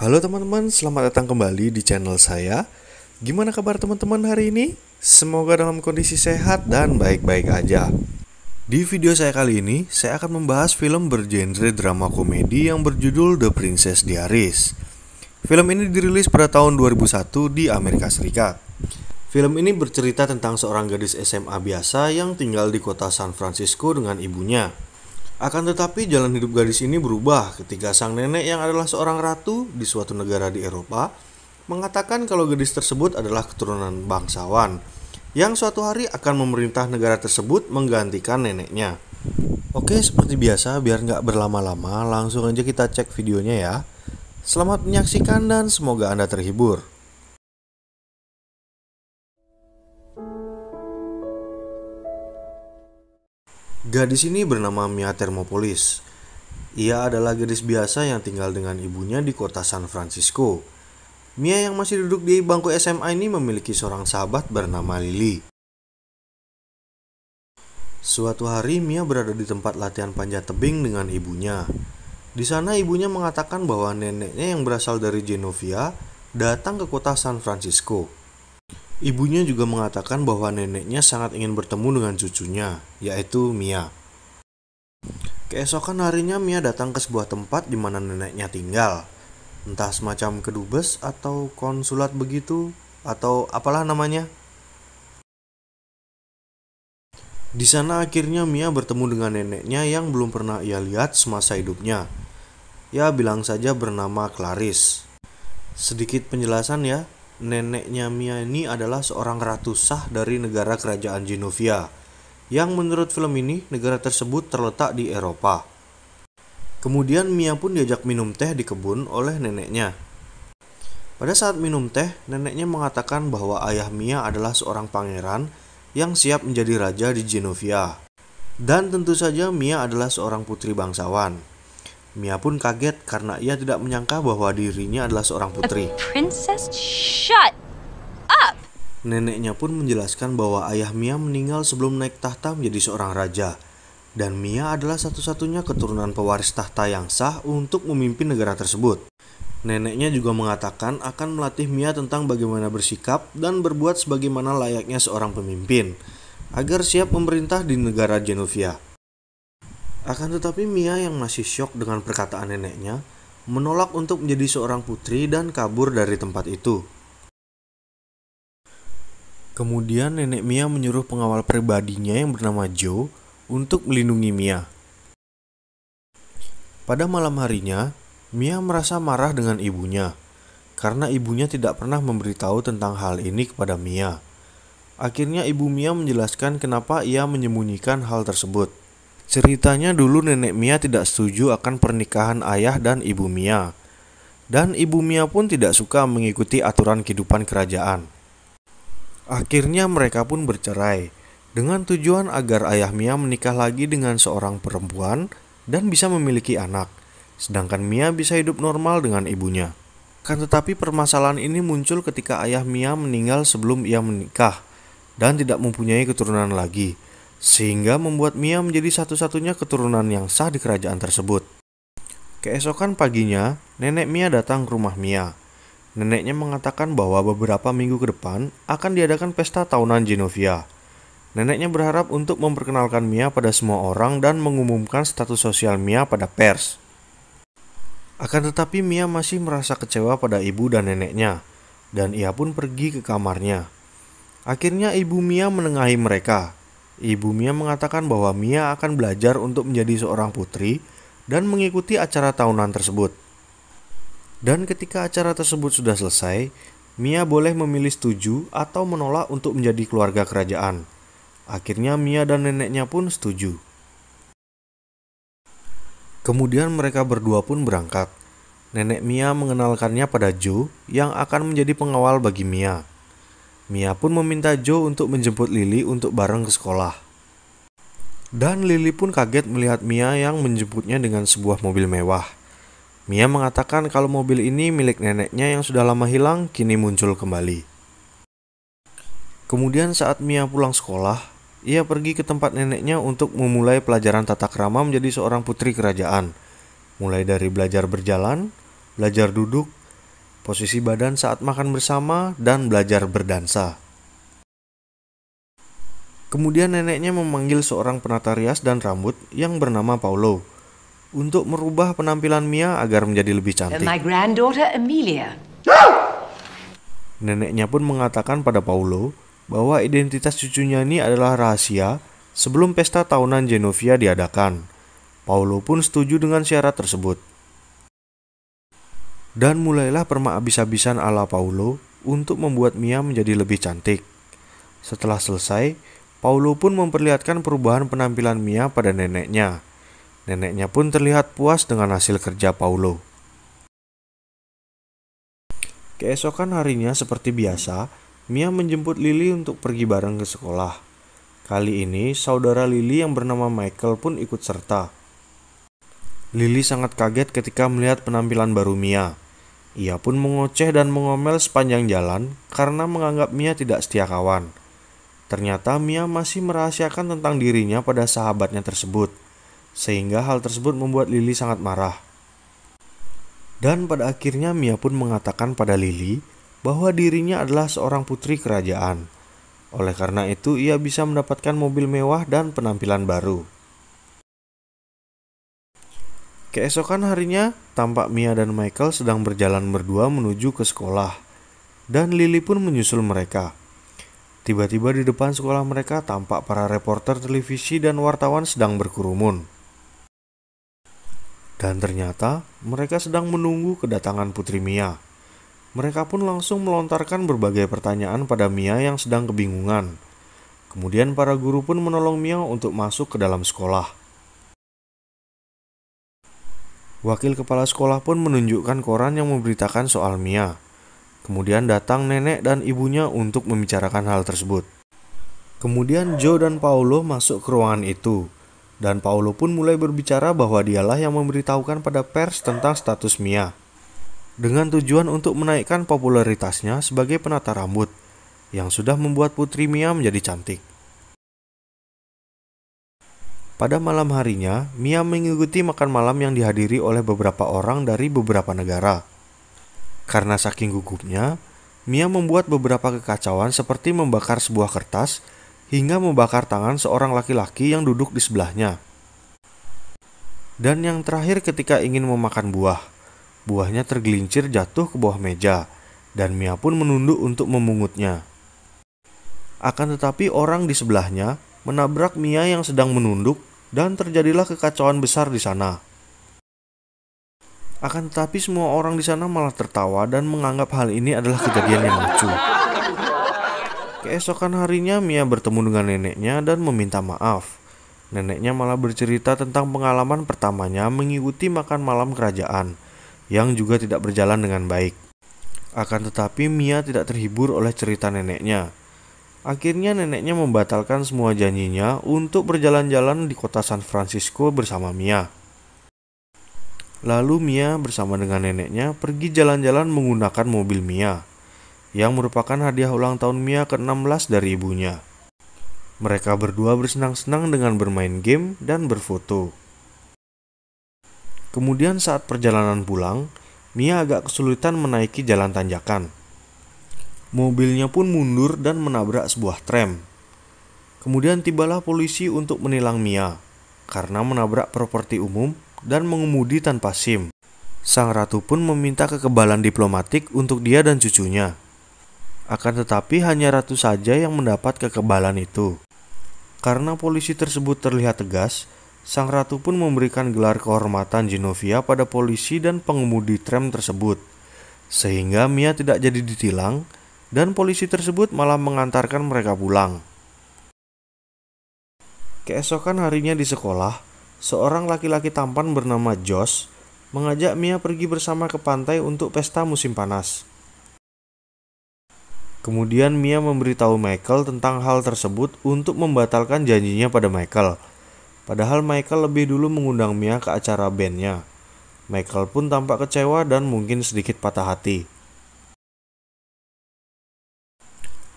Halo teman-teman, selamat datang kembali di channel saya. Gimana kabar teman-teman hari ini? Semoga dalam kondisi sehat dan baik-baik aja. Di video saya kali ini, saya akan membahas film bergenre drama komedi yang berjudul The Princess Diaries. Film ini dirilis pada tahun 2001 di Amerika Serikat. Film ini bercerita tentang seorang gadis SMA biasa yang tinggal di kota San Francisco dengan ibunya. Akan tetapi jalan hidup gadis ini berubah ketika sang nenek yang adalah seorang ratu di suatu negara di Eropa mengatakan kalau gadis tersebut adalah keturunan bangsawan yang suatu hari akan memerintah negara tersebut menggantikan neneknya. Oke, seperti biasa, biar nggak berlama-lama, langsung aja kita cek videonya ya. Selamat menyaksikan dan semoga Anda terhibur. Gadis ini bernama Mia Thermopolis. Ia adalah gadis biasa yang tinggal dengan ibunya di kota San Francisco. Mia yang masih duduk di bangku SMA ini memiliki seorang sahabat bernama Lily. Suatu hari Mia berada di tempat latihan panjat tebing dengan ibunya. Di sana ibunya mengatakan bahwa neneknya yang berasal dari Genovia datang ke kota San Francisco. Ibunya juga mengatakan bahwa neneknya sangat ingin bertemu dengan cucunya, yaitu Mia. Keesokan harinya Mia datang ke sebuah tempat di mana neneknya tinggal. Entah semacam kedubes atau konsulat begitu, atau apalah namanya. Di sana akhirnya Mia bertemu dengan neneknya yang belum pernah ia lihat semasa hidupnya. Ya, bilang saja bernama Clarice. Sedikit penjelasan ya. Neneknya Mia ini adalah seorang ratu sah dari negara kerajaan Genovia, yang menurut film ini negara tersebut terletak di Eropa. Kemudian Mia pun diajak minum teh di kebun oleh neneknya. Pada saat minum teh, neneknya mengatakan bahwa ayah Mia adalah seorang pangeran yang siap menjadi raja di Genovia. Dan tentu saja Mia adalah seorang putri bangsawan. Mia pun kaget karena ia tidak menyangka bahwa dirinya adalah seorang putri. Princess, shut up! Neneknya pun menjelaskan bahwa ayah Mia meninggal sebelum naik tahta menjadi seorang raja. Dan Mia adalah satu-satunya keturunan pewaris tahta yang sah untuk memimpin negara tersebut. Neneknya juga mengatakan akan melatih Mia tentang bagaimana bersikap dan berbuat sebagaimana layaknya seorang pemimpin, agar siap memerintah di negara Genovia. Akan tetapi Mia yang masih syok dengan perkataan neneknya, menolak untuk menjadi seorang putri dan kabur dari tempat itu. Kemudian nenek Mia menyuruh pengawal pribadinya yang bernama Joe untuk melindungi Mia. Pada malam harinya, Mia merasa marah dengan ibunya, karena ibunya tidak pernah memberitahu tentang hal ini kepada Mia. Akhirnya ibu Mia menjelaskan kenapa ia menyembunyikan hal tersebut. Ceritanya dulu nenek Mia tidak setuju akan pernikahan ayah dan ibu Mia. Dan ibu Mia pun tidak suka mengikuti aturan kehidupan kerajaan. Akhirnya mereka pun bercerai, dengan tujuan agar ayah Mia menikah lagi dengan seorang perempuan dan bisa memiliki anak, sedangkan Mia bisa hidup normal dengan ibunya. Kan tetapi permasalahan ini muncul ketika ayah Mia meninggal sebelum ia menikah dan tidak mempunyai keturunan lagi, sehingga membuat Mia menjadi satu-satunya keturunan yang sah di kerajaan tersebut. Keesokan paginya, nenek Mia datang ke rumah Mia. Neneknya mengatakan bahwa beberapa minggu ke depan akan diadakan pesta tahunan Genovia. Neneknya berharap untuk memperkenalkan Mia pada semua orang dan mengumumkan status sosial Mia pada pers. Akan tetapi Mia masih merasa kecewa pada ibu dan neneknya, dan ia pun pergi ke kamarnya. Akhirnya ibu Mia menengahi mereka. Ibu Mia mengatakan bahwa Mia akan belajar untuk menjadi seorang putri dan mengikuti acara tahunan tersebut. Dan ketika acara tersebut sudah selesai, Mia boleh memilih setuju atau menolak untuk menjadi keluarga kerajaan. Akhirnya Mia dan neneknya pun setuju. Kemudian mereka berdua pun berangkat. Nenek Mia mengenalkannya pada Joe yang akan menjadi pengawal bagi Mia. Mia pun meminta Joe untuk menjemput Lily untuk bareng ke sekolah. Dan Lily pun kaget melihat Mia yang menjemputnya dengan sebuah mobil mewah. Mia mengatakan kalau mobil ini milik neneknya yang sudah lama hilang kini muncul kembali. Kemudian saat Mia pulang sekolah, ia pergi ke tempat neneknya untuk memulai pelajaran tata krama menjadi seorang putri kerajaan. Mulai dari belajar berjalan, belajar duduk, posisi badan saat makan bersama, dan belajar berdansa. Kemudian neneknya memanggil seorang penata rias dan rambut yang bernama Paulo untuk merubah penampilan Mia agar menjadi lebih And cantik. my granddaughter Amelia. Neneknya pun mengatakan pada Paulo bahwa identitas cucunya ini adalah rahasia sebelum pesta tahunan Genovia diadakan. Paulo pun setuju dengan syarat tersebut. Dan mulailah permak habis-habisan ala Paulo untuk membuat Mia menjadi lebih cantik. Setelah selesai, Paulo pun memperlihatkan perubahan penampilan Mia pada neneknya. Neneknya pun terlihat puas dengan hasil kerja Paulo. Keesokan harinya seperti biasa, Mia menjemput Lily untuk pergi bareng ke sekolah. Kali ini, saudara Lily yang bernama Michael pun ikut serta. Lily sangat kaget ketika melihat penampilan baru Mia. Ia pun mengoceh dan mengomel sepanjang jalan karena menganggap Mia tidak setia kawan. Ternyata Mia masih merahasiakan tentang dirinya pada sahabatnya tersebut, sehingga hal tersebut membuat Lily sangat marah. Dan pada akhirnya Mia pun mengatakan pada Lily bahwa dirinya adalah seorang putri kerajaan. Oleh karena itu ia bisa mendapatkan mobil mewah dan penampilan baru. Keesokan harinya, tampak Mia dan Michael sedang berjalan berdua menuju ke sekolah, dan Lily pun menyusul mereka. Tiba-tiba di depan sekolah mereka tampak para reporter televisi dan wartawan sedang berkerumun. Dan ternyata mereka sedang menunggu kedatangan Putri Mia. Mereka pun langsung melontarkan berbagai pertanyaan pada Mia yang sedang kebingungan. Kemudian para guru pun menolong Mia untuk masuk ke dalam sekolah. Wakil kepala sekolah pun menunjukkan koran yang memberitakan soal Mia. Kemudian datang nenek dan ibunya untuk membicarakan hal tersebut. Kemudian Joe dan Paulo masuk ke ruangan itu. Dan Paulo pun mulai berbicara bahwa dialah yang memberitahukan pada pers tentang status Mia. Dengan tujuan untuk menaikkan popularitasnya sebagai penata rambut, yang sudah membuat Putri Mia menjadi cantik. Pada malam harinya, Mia mengikuti makan malam yang dihadiri oleh beberapa orang dari beberapa negara. Karena saking gugupnya, Mia membuat beberapa kekacauan seperti membakar sebuah kertas hingga membakar tangan seorang laki-laki yang duduk di sebelahnya. Dan yang terakhir ketika ingin memakan buah, buahnya tergelincir jatuh ke bawah meja dan Mia pun menunduk untuk memungutnya. Akan tetapi orang di sebelahnya menabrak Mia yang sedang menunduk dan terjadilah kekacauan besar di sana. Akan tetapi semua orang di sana malah tertawa dan menganggap hal ini adalah kejadian yang lucu. Keesokan harinya Mia bertemu dengan neneknya dan meminta maaf. Neneknya malah bercerita tentang pengalaman pertamanya mengikuti makan malam kerajaan, yang juga tidak berjalan dengan baik. Akan tetapi Mia tidak terhibur oleh cerita neneknya. Akhirnya neneknya membatalkan semua janjinya untuk berjalan-jalan di kota San Francisco bersama Mia. Lalu Mia bersama dengan neneknya pergi jalan-jalan menggunakan mobil Mia, yang merupakan hadiah ulang tahun Mia ke-16 dari ibunya. Mereka berdua bersenang-senang dengan bermain game dan berfoto. Kemudian saat perjalanan pulang, Mia agak kesulitan menaiki jalan tanjakan. Mobilnya pun mundur dan menabrak sebuah tram. Kemudian tibalah polisi untuk menilang Mia karena menabrak properti umum dan mengemudi tanpa SIM. Sang ratu pun meminta kekebalan diplomatik untuk dia dan cucunya. Akan tetapi hanya ratu saja yang mendapat kekebalan itu. Karena polisi tersebut terlihat tegas, sang ratu pun memberikan gelar kehormatan Genovia pada polisi dan pengemudi tram tersebut. Sehingga Mia tidak jadi ditilang dan polisi tersebut malah mengantarkan mereka pulang. Keesokan harinya di sekolah, seorang laki-laki tampan bernama Josh mengajak Mia pergi bersama ke pantai untuk pesta musim panas. Kemudian Mia memberitahu Michael tentang hal tersebut untuk membatalkan janjinya pada Michael. Padahal Michael lebih dulu mengundang Mia ke acara bandnya. Michael pun tampak kecewa dan mungkin sedikit patah hati.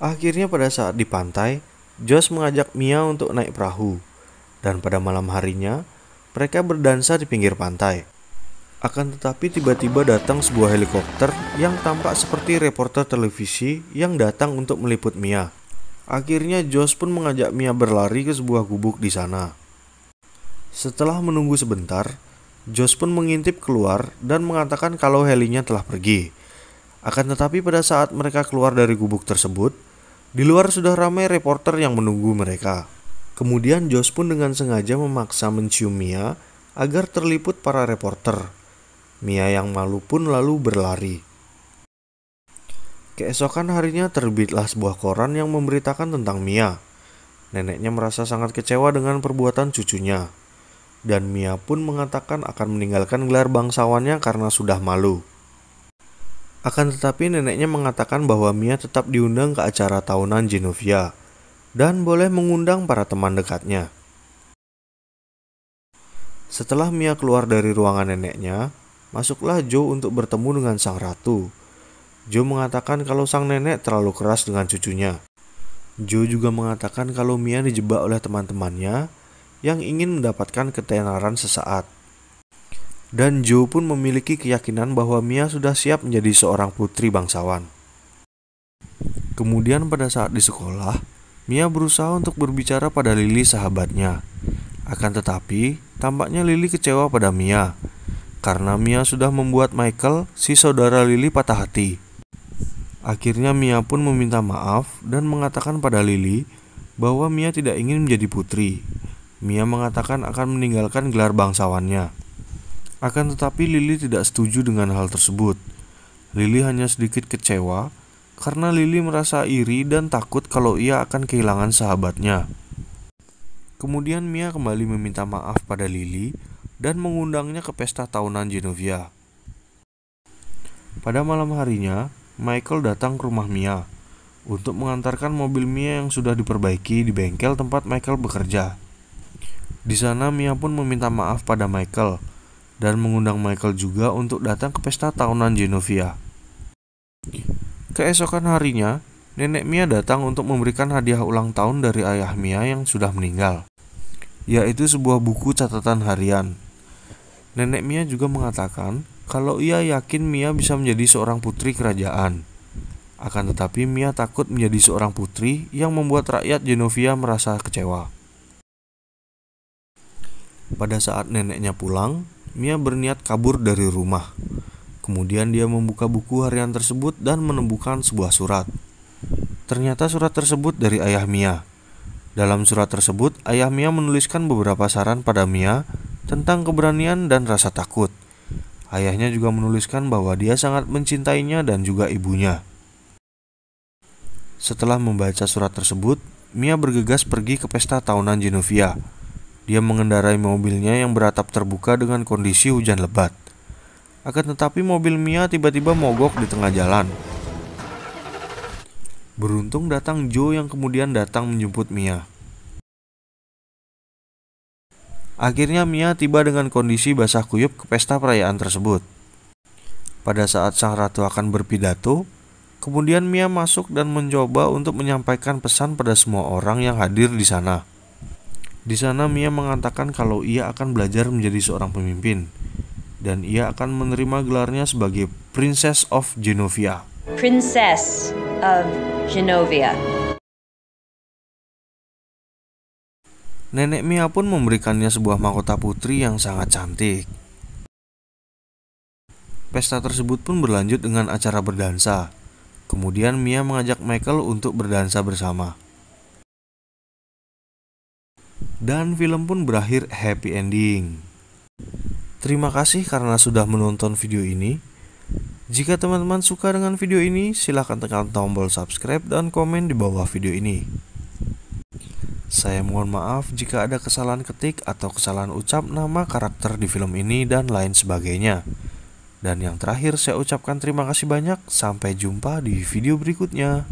Akhirnya pada saat di pantai, Josh mengajak Mia untuk naik perahu. Dan pada malam harinya, mereka berdansa di pinggir pantai. Akan tetapi tiba-tiba datang sebuah helikopter yang tampak seperti reporter televisi yang datang untuk meliput Mia. Akhirnya Josh pun mengajak Mia berlari ke sebuah gubuk di sana. Setelah menunggu sebentar, Josh pun mengintip keluar dan mengatakan kalau helinya telah pergi. Akan tetapi pada saat mereka keluar dari gubuk tersebut, di luar sudah ramai reporter yang menunggu mereka. Kemudian Josh pun dengan sengaja memaksa mencium Mia agar terliput para reporter. Mia yang malu pun lalu berlari. Keesokan harinya terbitlah sebuah koran yang memberitakan tentang Mia. Neneknya merasa sangat kecewa dengan perbuatan cucunya. Dan Mia pun mengatakan akan meninggalkan gelar bangsawannya karena sudah malu. Akan tetapi neneknya mengatakan bahwa Mia tetap diundang ke acara tahunan Genovia dan boleh mengundang para teman dekatnya. Setelah Mia keluar dari ruangan neneknya, masuklah Joe untuk bertemu dengan sang ratu. Joe mengatakan kalau sang nenek terlalu keras dengan cucunya. Joe juga mengatakan kalau Mia dijebak oleh teman-temannya yang ingin mendapatkan ketenaran sesaat. Dan Joe pun memiliki keyakinan bahwa Mia sudah siap menjadi seorang putri bangsawan. Kemudian pada saat di sekolah, Mia berusaha untuk berbicara pada Lily sahabatnya. Akan tetapi, tampaknya Lily kecewa pada Mia, karena Mia sudah membuat Michael, si saudara Lily, patah hati. Akhirnya Mia pun meminta maaf dan mengatakan pada Lily bahwa Mia tidak ingin menjadi putri. Mia mengatakan akan meninggalkan gelar bangsawannya. Akan tetapi Lily tidak setuju dengan hal tersebut. Lily hanya sedikit kecewa karena Lily merasa iri dan takut kalau ia akan kehilangan sahabatnya. Kemudian Mia kembali meminta maaf pada Lily dan mengundangnya ke pesta tahunan Genovia. Pada malam harinya, Michael datang ke rumah Mia untuk mengantarkan mobil Mia yang sudah diperbaiki di bengkel tempat Michael bekerja. Di sana Mia pun meminta maaf pada Michael dan mengundang Michael juga untuk datang ke pesta tahunan Genovia. Keesokan harinya, nenek Mia datang untuk memberikan hadiah ulang tahun dari ayah Mia yang sudah meninggal, yaitu sebuah buku catatan harian. Nenek Mia juga mengatakan kalau ia yakin Mia bisa menjadi seorang putri kerajaan. Akan tetapi Mia takut menjadi seorang putri yang membuat rakyat Genovia merasa kecewa. Pada saat neneknya pulang, Mia berniat kabur dari rumah. Kemudian dia membuka buku harian tersebut dan menemukan sebuah surat. Ternyata surat tersebut dari ayah Mia. Dalam surat tersebut, ayah Mia menuliskan beberapa saran pada Mia tentang keberanian dan rasa takut. Ayahnya juga menuliskan bahwa dia sangat mencintainya dan juga ibunya. Setelah membaca surat tersebut, Mia bergegas pergi ke pesta tahunan Genovia. Dia mengendarai mobilnya yang beratap terbuka dengan kondisi hujan lebat. Akan tetapi mobil Mia tiba-tiba mogok di tengah jalan. Beruntung datang Joe yang kemudian datang menjemput Mia. Akhirnya Mia tiba dengan kondisi basah kuyup ke pesta perayaan tersebut. Pada saat sang ratu akan berpidato, kemudian Mia masuk dan mencoba untuk menyampaikan pesan pada semua orang yang hadir di sana. Di sana Mia mengatakan kalau ia akan belajar menjadi seorang pemimpin dan ia akan menerima gelarnya sebagai Princess of Genovia. Princess of Genovia. Nenek Mia pun memberikannya sebuah mahkota putri yang sangat cantik. Pesta tersebut pun berlanjut dengan acara berdansa. Kemudian Mia mengajak Michael untuk berdansa bersama. Dan film pun berakhir happy ending. Terima kasih karena sudah menonton video ini. Jika teman-teman suka dengan video ini, silahkan tekan tombol subscribe dan komen di bawah video ini. Saya mohon maaf jika ada kesalahan ketik atau kesalahan ucap nama karakter di film ini dan lain sebagainya. Dan yang terakhir saya ucapkan terima kasih banyak. Sampai jumpa di video berikutnya.